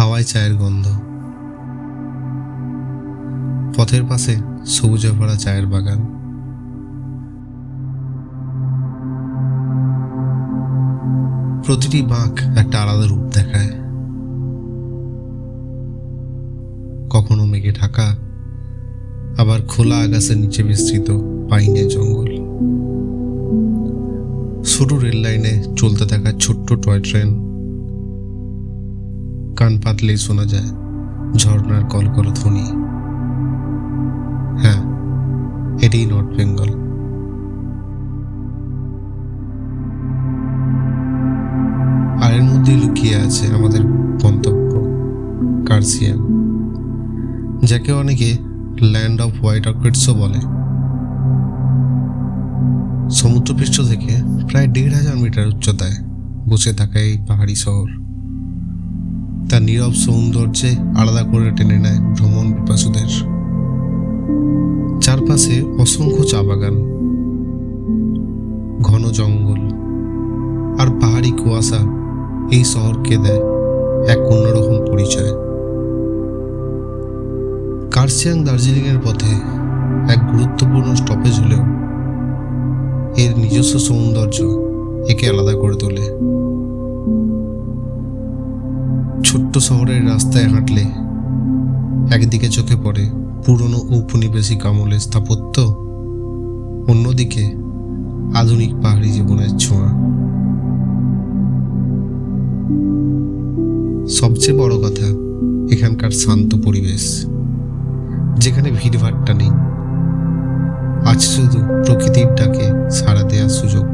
হাওয়ায় চায়ের গন্ধ, পথের পাশে সবুজে ভরা চায়ের বাগান, প্রতিটি বাঁক একটা আলাদা রূপ দেখায়। কখনো মেঘে ঢাকা, আবার খোলা আকাশের নিচে বিস্তৃত পাইনের জঙ্গল। সরু রেল লাইনে চলতে থাকা ছোট্ট টয় ট্রেন, কান পাতলেই শোনা যায় ঝর্ণার কলকল ধ্বনি। হ্যাঁ, এটাই নর্থ বেঙ্গল। আর এর মধ্যে লুকিয়ে আছে আমাদের গন্তব্য কার্সিয়াং, যাকে অনেকে ল্যান্ড অফ হোয়াইট অর্কিডসও বলে। সমুদ্রপৃষ্ঠ থেকে প্রায় ১,৫০০ মিটার উচ্চতায় বসে থাকা এই পাহাড়ি শহর তার নীরব সৌন্দর্যে আলাদা করে টেনে নেয় ভ্রমণ পিপাসুদের। চারপাশে অসংখ্য চা বাগান, ঘন জঙ্গল আর পাহাড়ি কুয়াশা এই শহরকে দেয় এক অন্যরকম পরিচয়। কার্সিয়াং দার্জিলিংয়ের পথে এক গুরুত্বপূর্ণ স্টপেজ হলেও এর নিজস্ব সৌন্দর্য একে আলাদা করে তোলে। ছোট্ট শহরের রাস্তায় হাঁটলে একদিকে চোখে পড়ে পুরনো ঔপনিবেশিক আমলের স্থাপত্য, অন্যদিকে আধুনিক পাহাড়ি জীবনের ছোঁয়া। সবচেয়ে বড় কথা এখানকার শান্ত পরিবেশ, যেখানে ভিড়ভাট্টা নেই, আছে শুধু প্রকৃতির ডাকে সাড়া দেওয়ার সুযোগ।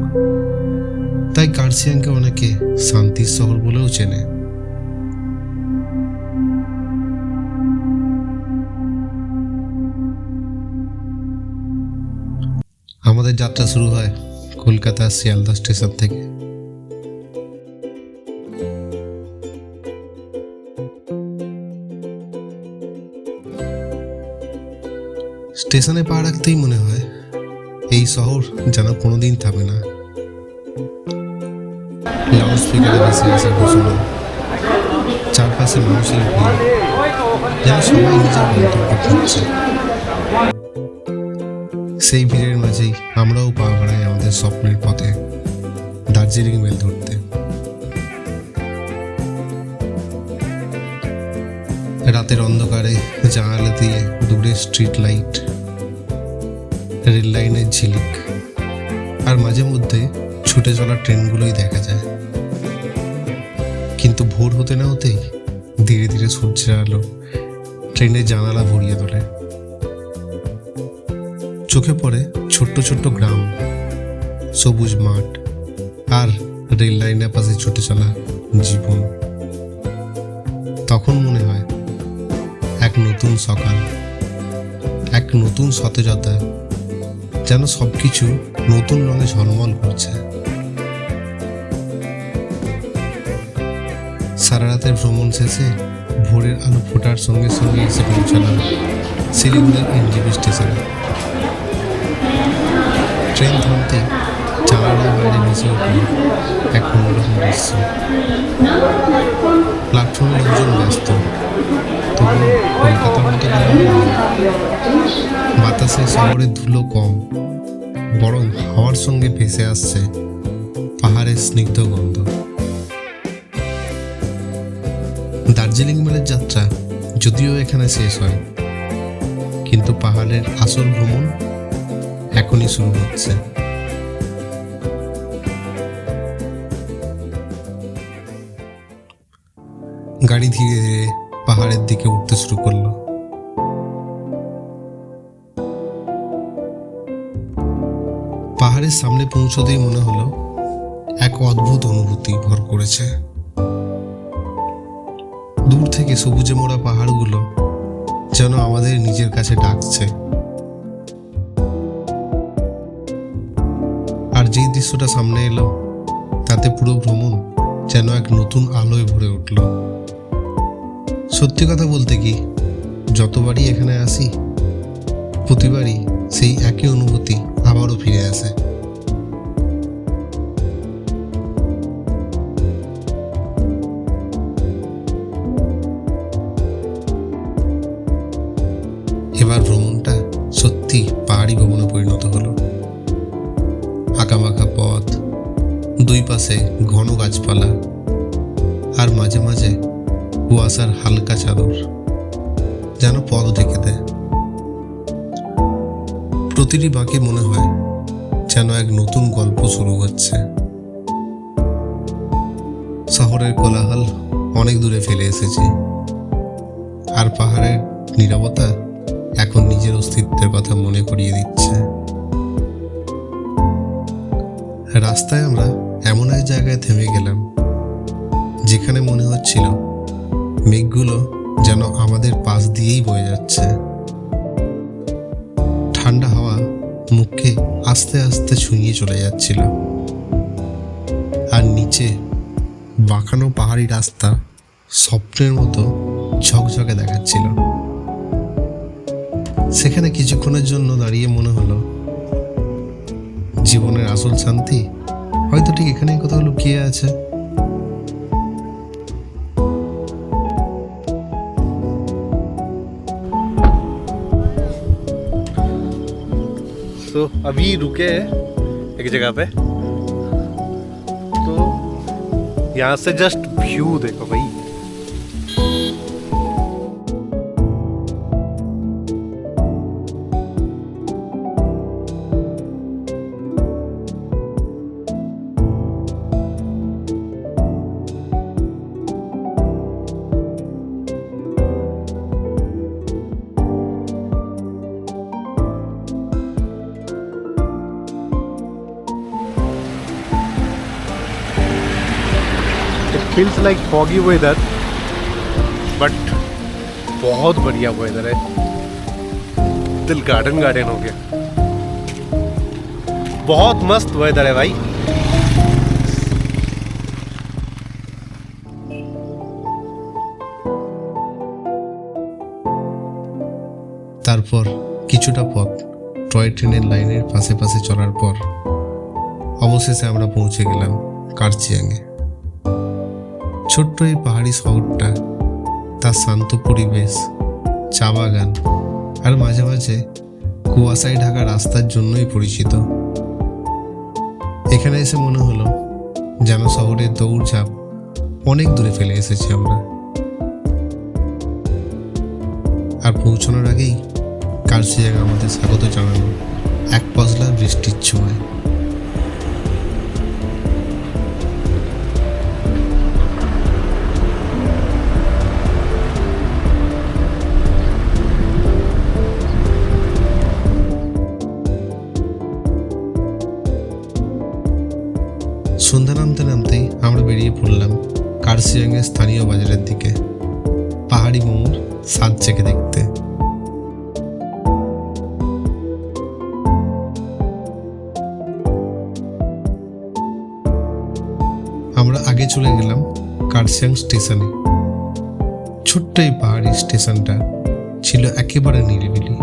তাই কার্সিয়াংকে অনেকে শান্তির শহর বলেও চেনে। আমাদের যাত্রা শুরু হয় কলকাতার শিয়ালদা স্টেশন থেকে। স্টেশনে পা রাখতেই মনে হয় এই শহর যেন কোনোদিন থামে না। লাউড স্পিকারে ভেসে আসে ঘোষণা, চারপাশে মানুষের ভিড়, যেন সবাই নিজের গন্তব্য খুঁজছে। সেই ভিড়ের মাঝেই আমরাও পা বাড়াই আমাদের স্বপ্নের পথে, দার্জিলিং মেল ধরতে। রাতের অন্ধকারে জানালা দিয়ে দূরে স্ট্রিট লাইট, রেল লাইনের ঝিলিক আর মাঝে মধ্যে ছুটে চলা ট্রেনগুলোই দেখা যায়। কিন্তু ভোর হতে না হতেই ধীরে ধীরে সূর্যের আলো ট্রেনের জানালা ভরিয়ে তোলে। চোখে পড়ে ছোট্ট ছোট্ট গ্রাম, সবুজ মাঠ আর রেল লাইনের পাশে ছুটে চলা জীবন। তখন মনে হয় এক নতুন সকাল, এক নতুন সতেজতা, যেন সবকিছু নতুন রঙে ঝলমল করছে। সারা রাতের ভ্রমণ শেষে ভোরের আলো ফোটার সঙ্গে সঙ্গে এসে পৌঁছালাম শিলিগুড়ির এনজেপি স্টেশনে। ট্রেন থামতে জানালার বাইরে ভেসে উঠল এক অন্যরকম দৃশ্য। প্ল্যাটফর্মে লোকজন ব্যস্ত, তবু কলকাতার মতো বাতাসে শহরের ধুলো কম, বরং হাওয়ার সঙ্গে ভেসে আসছে পাহাড়ের স্নিগ্ধ গন্ধ। দার্জিলিং মেলের যাত্রা যদিও এখানে শেষ হয়, কিন্তু পাহাড়ের আসল ভ্রমণ এখনই শুরু হচ্ছে। গাড়ি ধীরে ধীরে পাহাড়ের দিকে উঠতে শুরু করলো। পাহাড়ের সামনে পৌঁছতেই মনে হলো এক অদ্ভুত অনুভূতি ভর করেছে। দূর থেকে সবুজে মোড়া পাহাড়গুলো যেন আমাদের নিজের কাছে ডাকছে। আর যেই দৃশ্যটা সামনে এলো, তাতে পুরো ভ্রমণ যেন এক নতুন আলোয় ভরে উঠল। সত্যি কথা বলতে কি, যতবারই এখানে আসি প্রতিবারই সেই একই অনুভূতি আবারও ফিরে আসে। পথই পাহাড়ি ভবনে পরিণত হলো। আঁকাবাঁকা পথ, দুই পাশে ঘন গাছপালা, আর মাঝে মাঝে কুয়াশার হালকা চাদর যেন পথ ঢেকে দেয়। প্রতিটি বাঁকে মনে হয় যেন এক নতুন গল্প শুরু হচ্ছে। শহরের কোলাহল অনেক দূরে ফেলে এসেছি, আর পাহাড়ের নীরবতা এখন নিজের অস্তিত্বের কথা মনে করিয়ে দিচ্ছে। রাস্তায় আমরা এমন এক জায়গায় থেমে গেলাম যেখানে মনে হচ্ছিল মেঘগুলো যেন আমাদের পাশ দিয়েই বয়ে যাচ্ছে। ঠান্ডা হাওয়া মুখকে আস্তে আস্তে ছুঁয়ে চলে যাচ্ছিল, আর নিচে বাঁকানো পাহাড়ি রাস্তা স্বপ্নের মতো ঝকঝকে দেখাচ্ছিল। সেখানে কিছুক্ষণের জন্য দাঁড়িয়ে মনে হলো জীবনের আসল শান্তি হয়তো ঠিক এখানেই কোথাও লুকিয়ে আছে। तो अभी रुके हैं एक जगह पे, तो यहाँ से जस्ट व्यू देखो भाई। Feels like foggy weather, but बहुत बढ़िया वेदर है। दिल गार्डन गार्डन हो गया। बहुत मस्त वेदर है भाई। তারপর কিছুটা পথ টয় ট্রেনের লাইনের পাশে পাশে চলার পর অবশেষে আমরা পৌঁছে গেলাম কার্চিয়াংয়ে। ছোট্ট এই পাহাড়ি শহরটা তার শান্ত পরিবেশ, চা বাগান আর মাঝে মাঝে কুয়াশায় ঢাকা রাস্তার জন্যই পরিচিত। এখানে এসে মনে হলো যেন শহরের দৌড়ঝাঁপ অনেক দূরে ফেলে এসেছি আমরা। আর পৌঁছানোর আগেই কার্চিয়াং আমাদের স্বাগত জানানো এক পশলা বৃষ্টির ছোঁয়ায়। সন্ধ্যা নামতে নামতেই আমরা বেরিয়ে পড়লাম কার্চিয়াংয়ের স্থানীয় বাজারের দিকে পাহাড়ি মোমোর স্বাদ চেখে দেখতে। আমরা আগে চলে গেলাম কার্চিয়াং স্টেশনে। ছোট্ট এই পাহাড়ি স্টেশনটা ছিল একেবারে নিরিবিলি।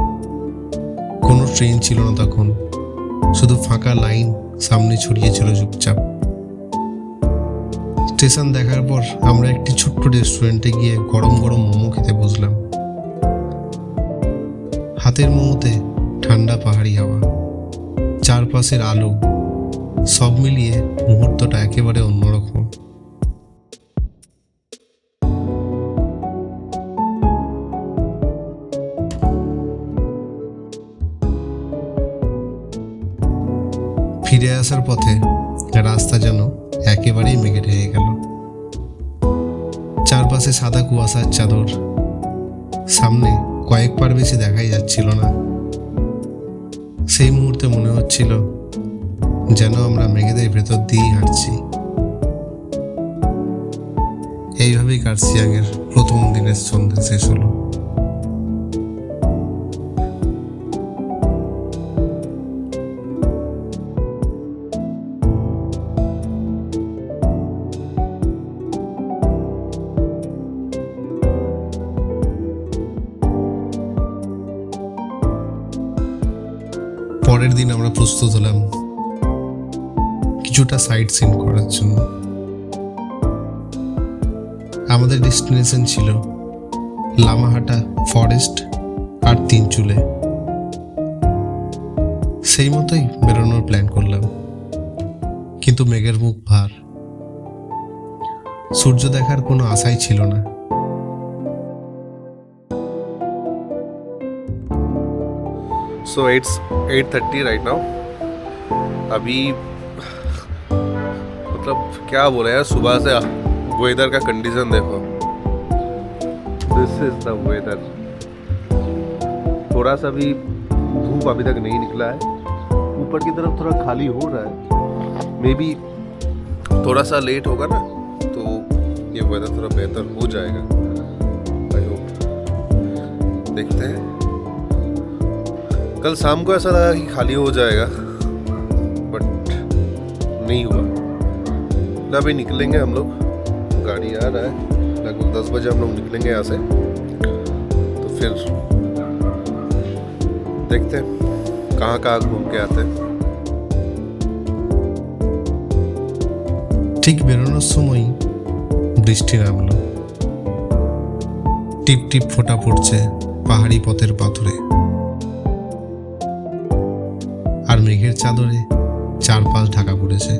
কোনো ট্রেন ছিল না তখন, শুধু ফাঁকা লাইন সামনে ছড়িয়ে ছিল চুপচাপ। স্টেশন দেখার পর আমরা একটি ছোট্ট রেস্টুরেন্টে গিয়ে গরম গরম মোমো খেতে বসলাম। হাতের মোমোতে ঠান্ডা পাহাড়ি হাওয়া, চারপাশের আলো, সব মিলিয়ে মুহূর্তটা একেবারে অন্যরকম। ফিরে আসার পথে রাস্তা যেন একেবারেই মেঘে ঢেকে গেল। চারপাশে সাদা কুয়াশার চাদর, সামনে কয়েক পার বেশি দেখাই যাচ্ছিল না। সেই মুহূর্তে মনে হচ্ছিল যেন আমরা মেঘেদের ভেতর দিয়েই হাঁটছি। এইভাবেই কার্চিয়াংয়ের প্রথম দিনের সন্ধ্যা শেষ হলো। পরের দিন আমরা প্রস্তুত হলাম কিছুটা সাইট সিন করার জন্য। আমাদের ডেস্টিনেশন ছিল লামাহাটা ফরেস্ট আর তিনচুলে। সেই মতোই বেরোনোর প্ল্যান করলাম, কিন্তু মেঘের মুখ ভার, সূর্য দেখার কোনো আশাই ছিল না। So it's 8:30 right now. अभी मतलब क्या बोले यार, सुबह से वेदर का कंडीशन देखो, दिस इज द वेदर। थोड़ा सा भी धूप अभी तक नहीं निकला है, ऊपर की तरफ थोड़ा खाली हो रहा है, मे बी थोड़ा सा लेट होगा ना तो ये वेदर थोड़ा बेहतर हो जाएगा, आई होप। देखते हैं, कल शाम को ऐसा लगा कि खाली हो जाएगा बट नहीं हुआ। अभी निकलेंगे हम लोग, गाड़ी आ रहा है, लगभग 10 बजे हम लोग निकलेंगे यहाँ से, तो फिर देखते हैं कहाँ कहाँ घूम के आते हैं। ঠিক বেরোনোর সময় বৃষ্টি নামলো, টিপ টিপ ফোঁটা পড়ছে পাহাড়ি পথের পাথরে, আর মেঘের চাদরে চারপাশ ঢাকা পড়েছে।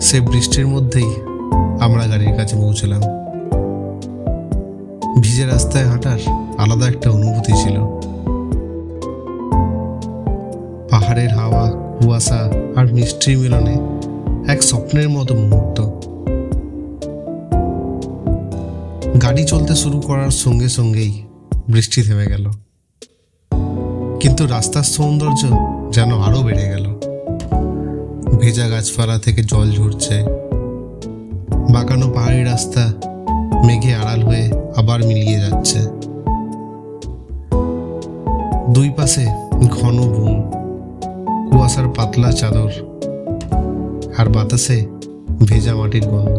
সে বৃষ্টির মধ্যেই আমরা গাড়ির কাছে পৌঁছলাম। ভিজে রাস্তায় হাঁটার আলাদা একটা অনুভূতি ছিল। পাহাড়ের হাওয়া, কুয়াশা আর মিষ্টির মিলনে এক স্বপ্নের মতো মুহূর্ত। গাড়ি চলতে শুরু করার সঙ্গে সঙ্গেই বৃষ্টি থেমে গেল, কিন্তু রাস্তার সৌন্দর্য যেন আরো বেড়ে গেল। ভেজা গাছপালা থেকে জল ঝরছে, বাঁকানো পাহাড়ি রাস্তা মেঘে আড়াল হয়ে আবার মিলিয়ে যাচ্ছে। দুই পাশে ঘন বন, কুয়াশার পাতলা চাদর, আর বাতাসে ভেজা মাটির গন্ধ।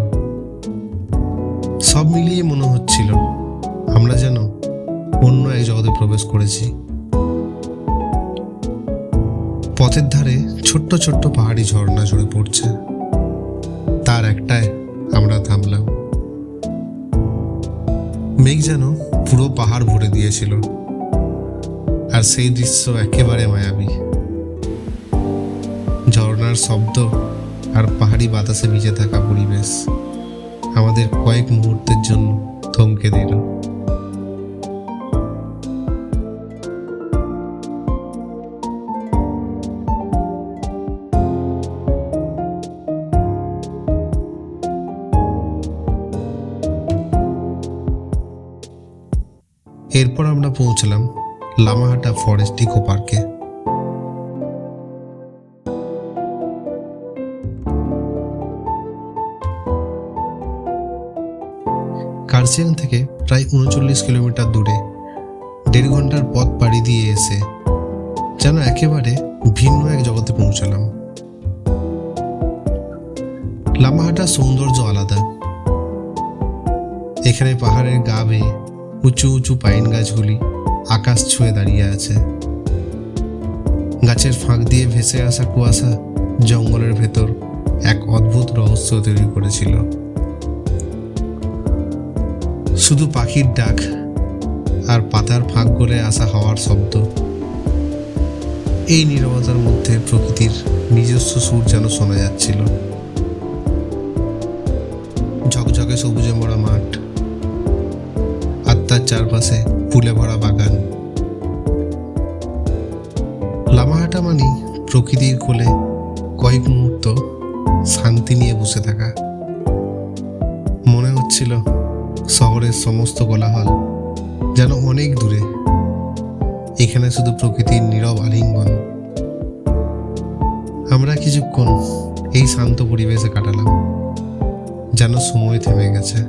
সব মিলিয়ে মনে হচ্ছিল আমরা যেন অন্য এক জগতে প্রবেশ করেছি। পথের ধারে ছোট্ট ছোট্ট পাহাড়ি ঝর্ণা ঝরে পড়ছে, তার একটায় আমরা থামলাম। মেঘ যেন পুরো পাহাড় ভরে দিয়েছিল, আর সেই দৃশ্য একেবারে মায়াবী। ঝর্ণার শব্দ আর পাহাড়ি বাতাসে ভিজে থাকা পরিবেশ আমাদের কয়েক মুহূর্তের জন্য থমকে দিল। এরপর আমরা পৌঁছলাম লামাহাটা ফরেস্ট ইকো পার্কে। কার্সিয়াং থেকে প্রায় ৩৯ কিলোমিটার দূরে ১.৫ ঘন্টার পথ পাড়ি দিয়ে এসে যেন একেবারে ভিন্ন এক জগতে পৌঁছলাম। লামাহাটার সৌন্দর্য আলাদা। এখানে পাহাড়ের গা বেয়ে উঁচু উঁচু পাইন গাছগুলি আকাশ ছুঁয়ে দাঁড়িয়ে আছে। গাছের ফাঁক দিয়ে ভেসে আসা কুয়াশা জঙ্গলের ভেতর এক অদ্ভুত রহস্য তৈরি করেছিল। শুধু পাখির ডাক আর পাতার ফাঁক গলে আসা হাওয়ার শব্দ। এই নীরবতার মধ্যে প্রকৃতির নিজস্ব সুর যেন শোনা যাচ্ছিল। ঝকঝকে সবুজে মোড়া মাঠ, আর তার চারপাশে ফুলে ভরা বাগান। লামাহাটা মানে প্রকৃতির কোলে কয়েক মুহূর্ত শান্তি নিয়ে বসে থাকা। মনে হচ্ছিল শহরের সমস্ত কোলাহল যেন অনেক দূরে, এখানে শুধু প্রকৃতির নীরব আলিঙ্গন। আমরা কিছুক্ষণ এই শান্ত পরিবেশে কাটালাম, যেন সময় থেমে গেছে।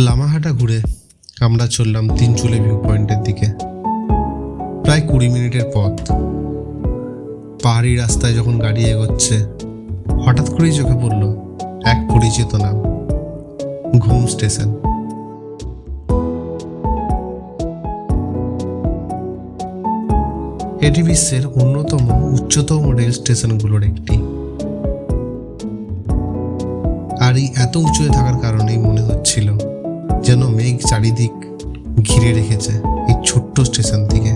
লামাহাটা ঘুরে আমরা চললাম তিনচুলে ভিউ পয়েন্টের দিকে। প্রায় ২০ মিনিটের পথ। পাহাড়ি রাস্তায় যখন গাড়ি এগোচ্ছে, হঠাৎ করেই চোখে পড়ল এক পরিচিত নাম, ঘুম স্টেশন। এটি বিশ্বের অন্যতম উচ্চতম রেল স্টেশনগুলোর একটি। আর এই এত উঁচুতে থাকার কারণেই মনে হচ্ছিল যেন মেঘ চারিদিক ঘিরে রেখেছে এই ছোট্ট স্টেশন থেকে,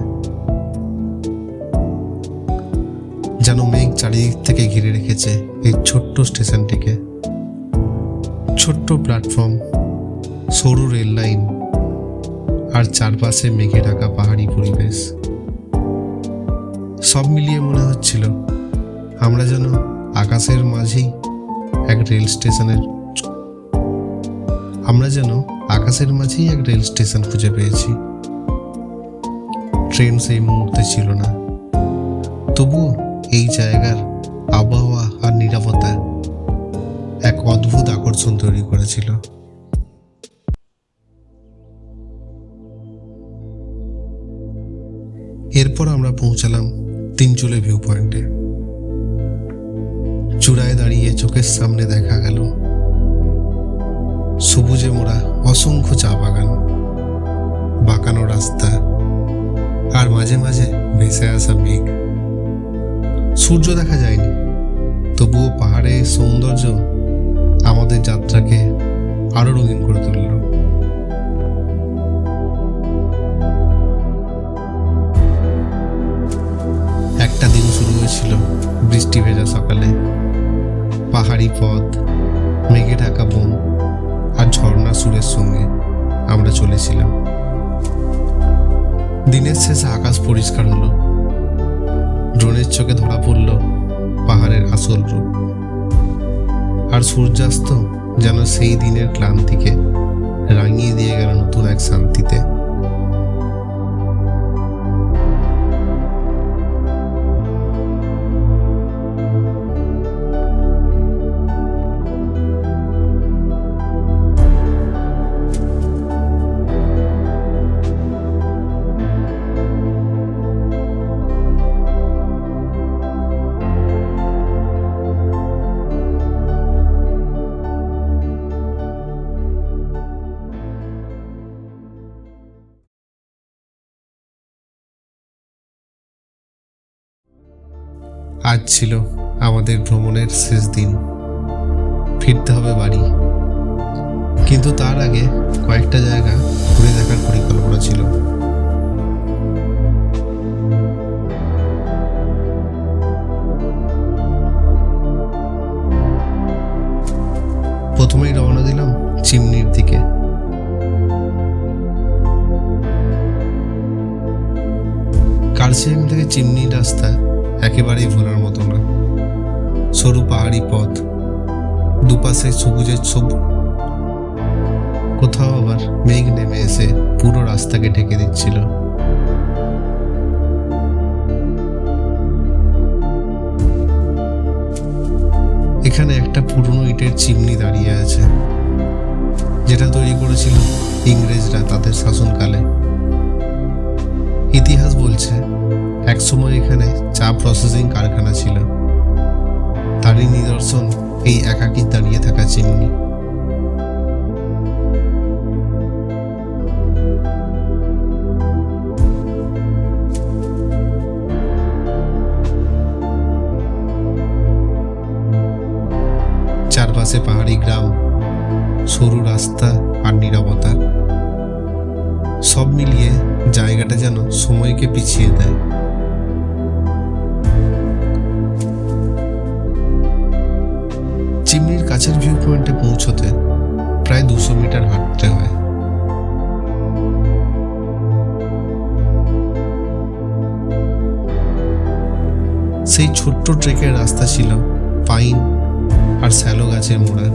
যেন মেঘ চারিদিক থেকে ঘিরে রেখেছে এই ছোট্ট স্টেশনটিকে। ছোট্ট প্ল্যাটফর্ম, সরু রেল লাইন, আর চারপাশে মেঘে ঢাকা পাহাড়ি পরিবেশ, সব মিলিয়ে মনে হচ্ছিল আমরা যেন আকাশের মাঝেই এক রেল স্টেশন খুঁজে পেয়েছি। ট্রেন সেই মুহূর্তে ছিল না, তবুও এই জায়গার আবহাওয়া আর নীরবতা এক অদ্ভুত আকর্ষণ তৈরি করেছিল। এরপর আমরা পৌঁছালাম তিনচুলে ভিউ পয়েন্টে। চূড়ায় দাঁড়িয়ে চোখের সামনে দেখা গেল সবুজে মোড়া অসংখ্য চা বাগান, বাঁকানো রাস্তা, আর মাঝে মাঝে ভেসে আসা মেঘ। সূর্য দেখা যায়নি, তবুও পাহাড়ের সৌন্দর্য আমাদের যাত্রাকে আরো রঙিন করে তুলল। একটা দিন শুরু হয়েছিল বৃষ্টি ভেজা সকালে। পাহাড়ি পথ, মেঘে ঢাকা বন আর ঝর্ণা সুরের সঙ্গে আমরা চলেছিলাম। দিনের শেষে আকাশ পরিষ্কার হলো, ড্রোনের চোখে ধরা পড়ল পাহাড়ের আসল রূপ, আর সূর্যাস্ত যেন সেই দিনের ক্লান্তিকে রাঙিয়ে দিয়ে গেল নতুন এক শান্তিতে। আজ ছিল আমাদের ভ্রমণের শেষ দিন, ফিরতে হবে বাড়ি। কিন্তু তার আগে কয়েকটা জায়গা ঘুরে দেখার পরিকল্পনা ছিল। প্রথমেই রওনা দিলাম চিমনির দিকে। কার্শিয়াং থেকে চিমনি রাস্তা একেবারেই ভোলার মতো না। সরু পাহাড়ি পথ, দুপাশে সবুজের কোথাও আবার মেঘ নেমে এসে পুরো রাস্তাকে ঢেকে দিচ্ছিল। এখানে একটা পুরনো ইটের চিমনি দাঁড়িয়ে আছে, যেটা তৈরি করেছিল ইংরেজরা তাদের শাসনকালে। ইতিহাস বলছে একসময় এখানে চা প্রসেসিং কারখানা ছিল, তারই নিদর্শন এই একাকী দাঁড়িয়ে থাকা চিমনি। চারপাশে পাহাড়ি গ্রাম, সরু রাস্তা আর নীরবতা, সব মিলিয়ে জায়গাটা যেন সময়কে পিছিয়ে দেয়। চিমনির কাছের ভিউ পয়েন্টে পৌঁছতে প্রায় 200 মিটার হাঁটতে হয়। সেই ছোট্ট ট্রেকের রাস্তা ছিল পাইন আর শ্যালো গাছের মোড়া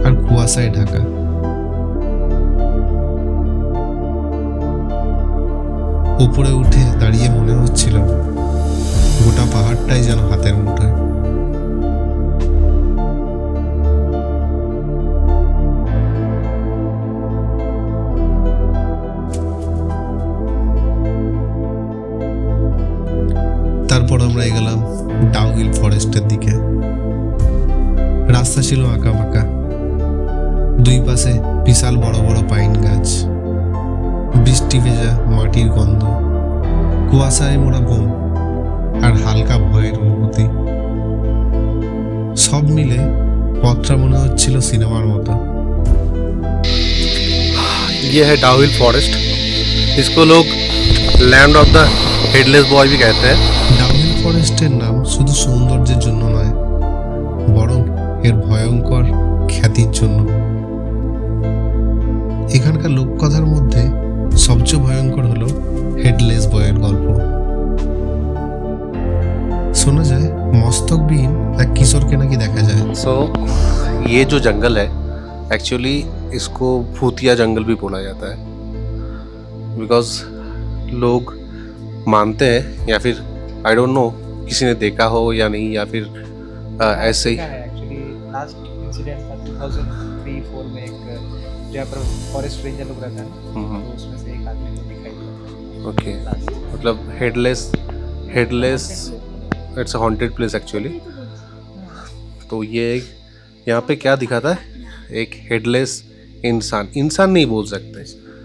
আর কুয়াশায় ঢাকা। উপরে উঠে দাঁড়িয়ে মনে হচ্ছিল গোটা পাহাড়টাই যেন হাতের মুঠোয়। তারপর আমরা এগেলাম ডাউহিল ফরেস্টের দিকে। রাস্তা ছিল আঁকা বাঁকা, দুই পাশে বিশাল বড় বড় পাইন গাছ, বৃষ্টি ভেজা মাটির গন্ধ, কুয়াশায় মোড়া বন আর হালকা ভয়ের অনুভূতি। সব মিলে পথটা মনে হচ্ছিল সিনেমার মতো। ये है डाउहिल फॉरेस्ट, इसको लोग land of the headless boy भी कहते हैं। ডাউহিল ফরেস্টের নাম শুধু সৌন্দর্যের জন্য নয়, বরং এর ভয়ঙ্কর খ্যাতির জন্য। এখানকার লোককথার মধ্যে সবচেয়ে ভয়ঙ্কর হলো হেডলেস বয়ের গল্প। শোনা যায় মস্তকবিহীন এক কিশোরকে নাকি দেখা যায়। सो ये जो जंगल है एक्चुअली इसको भूतिया जंगल भी बोला जाता है, बिकॉज लोग मानते हैं या फिर आई डोंट नो किसी ने देखा हो या नहीं, या फिर ऐसे ही। एक्चुअली लास्ट इंसिडेंट था 2003-4 में, एक जहाँ पर फॉरेस्ट रेंजर लोग रहते हैं ना, तो उसमें से एक आदमी को दिखाई दिया ओके, लास्ट। मतलब headless it's a haunted place actually. तो ये यहाँ पे क्या दिखाता है, एक हेडलेस इंसान नहीं बोल सकते,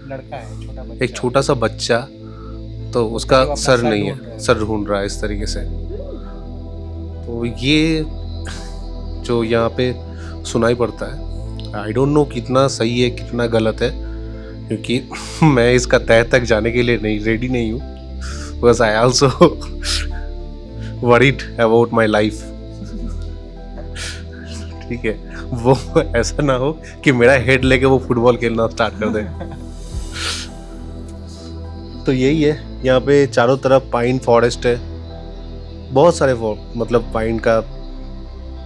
लड़का है छोटा बच्चा, एक छोटा सा बच्चा, तो उसका जो अपना सर सर नहीं ढूंढ रहा है, है। सर ढूंढ रहा है इस तरीके से। तो ये जो यहाँ पे सुनाई पड़ता है, आई डोंट नो कितना सही है कितना गलत है, क्योंकि मैं इसका तह तक जाने के लिए रेडी नहीं हूँ, because I also worried about my life. ठीक है, वो ऐसा ना हो कि मेरा हेड लेके वो फुटबॉल खेलना स्टार्ट कर दे। तो यही है, यहाँ पे चारों तरफ पाइन फॉरेस्ट है, बहुत सारे मतलब पाइन का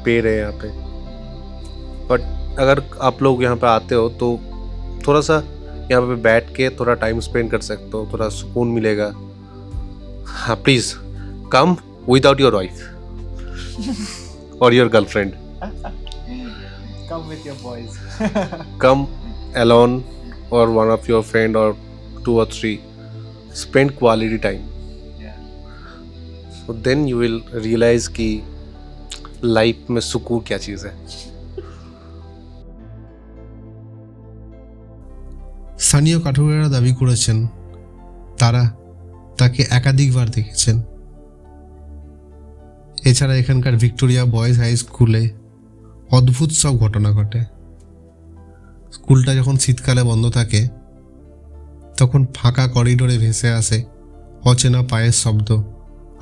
पेड़ है यहाँ पे। बट अगर आप लोग यहाँ पे आते हो तो थोड़ा सा यहाँ पे बैठ के थोड़ा टाइम स्पेंड कर सकते हो, थोड़ा सुकून मिलेगा। हाँ, please come without your wife और your girlfriend, come with your boys. come alone or one of your friend or 2 or 3, spend quality time, so then you will realize कि लाइफ में सुकून क्या चीज़ है। স্থানীয় কাঠুরেরা দাবি করেছেন তারা তাকে একাধিকবার দেখেছেন। এছাড়া এখানকার ভিক্টোরিয়া বয়েজ হাই স্কুলে অদ্ভুত সব ঘটনা ঘটে। স্কুলটা যখন শীতকালে বন্ধ থাকে তখন ফাঁকা করিডোরে ভেসে আসে অচেনা পায়ের শব্দ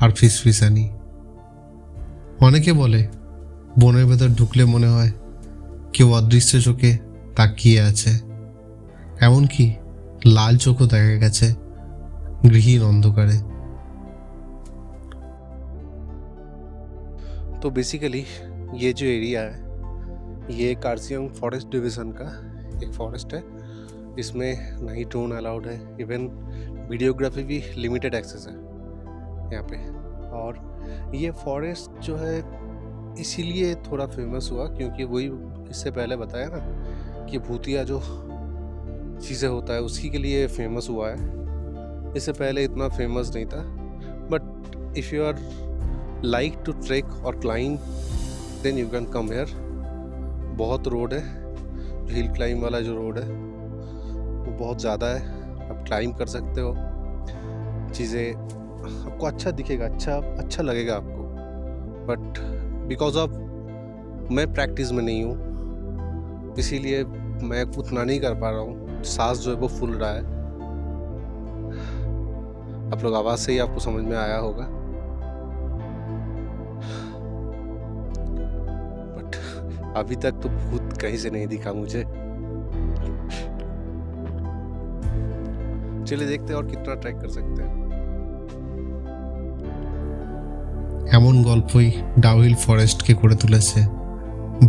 আর ফিসফিসানি। অনেকে বলে বনের ভেতর ঢুকলে মনে হয় কেউ অদৃশ্য চোখে তাকিয়ে আছে, এমনকি লাল চোখও দেখা গেছে গৃহীন অন্ধকারে। तो बेसिकली ये जो एरिया है ये कार्सियंग फॉरेस्ट डिवीज़न का एक फॉरेस्ट है, इसमें ना ही ड्रोन अलाउड है, इवन वीडियोग्राफी भी लिमिटेड एक्सेस है यहाँ पे। और ये फॉरेस्ट जो है इसीलिए थोड़ा फेमस हुआ क्योंकि वही इससे पहले बताया ना कि भूतिया जो चीज़ें होता है उसी के लिए फेमस हुआ है, इससे पहले इतना फेमस नहीं था। But if you are like to trek और climb then you can come here. बहुत रोड है, हिल क्लाइंब वाला जो रोड है वो बहुत ज़्यादा है, आप क्लाइंब कर सकते हो, चीज़ें आपको अच्छा दिखेगा, अच्छा लगेगा आपको। बट बिकॉज ऑफ मैं प्रैक्टिस में नहीं हूँ इसीलिए मैं उतना नहीं कर पा रहा हूँ, सांस जो है वो फूल रहा है। आप लोग आवाज़ से ही आपको समझ में आया होगा। बट अभी तक तो भूत कहीं से नहीं दिखा मुझे। चलिए देखते हैं और कितना ट्रैक कर सकते हैं। এমন গল্পই ডাউহিল ফরেস্টকে করে তুলেছে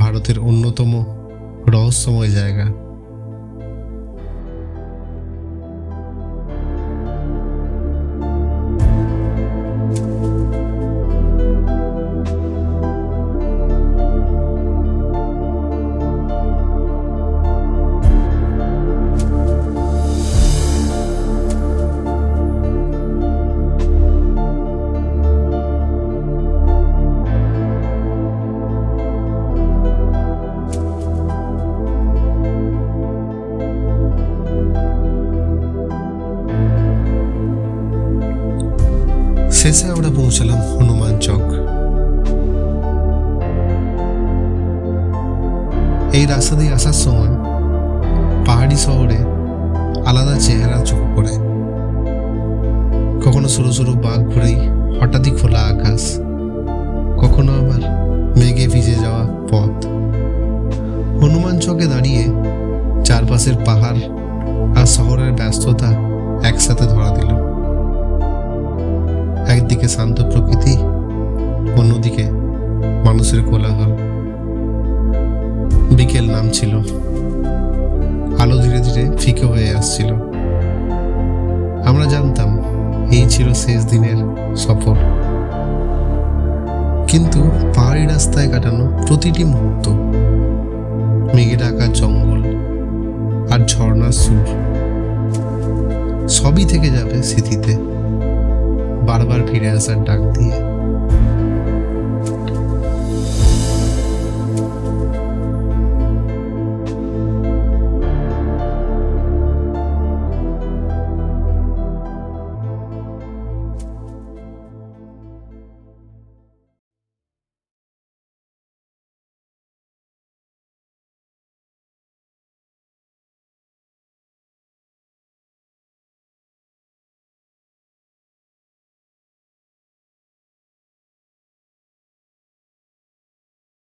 ভারতের অন্যতম রহস্যময় জায়গা। শেষে আমরা পৌঁছালাম হনুমান চক। এই রাস্তা দিয়ে আসার সময় পাহাড়ি শহরে আলাদা চেহারা চোখে পড়ে। কখনো সরু সরু বাঘ ঘুরেই হঠাৎই খোলা আকাশ, কখনো আবার মেঘে ভিজে যাওয়া পথ। হনুমান চকে দাঁড়িয়ে চারপাশের পাহাড় আর শহরের ব্যস্ততা একসাথে ধরা দিল। একদিকে শান্ত প্রকৃতি, অন্যদিকে মানুষের কোলাহল। বিকেল নামছিল, আলো ধীরে ধীরে ফিকে হয়ে আসছিল। আমরা জানতাম এই ছিল শেষ দিনের সফর, কিন্তু পাহাড়ি রাস্তায় কাটানো প্রতিটি মুহূর্ত, মেঘে ঢাকা জঙ্গল আর ঝর্ণার সুর, সবই থেকে যাবে স্মৃতিতে, বারবার ফিরে আসার ডাক দিয়ে।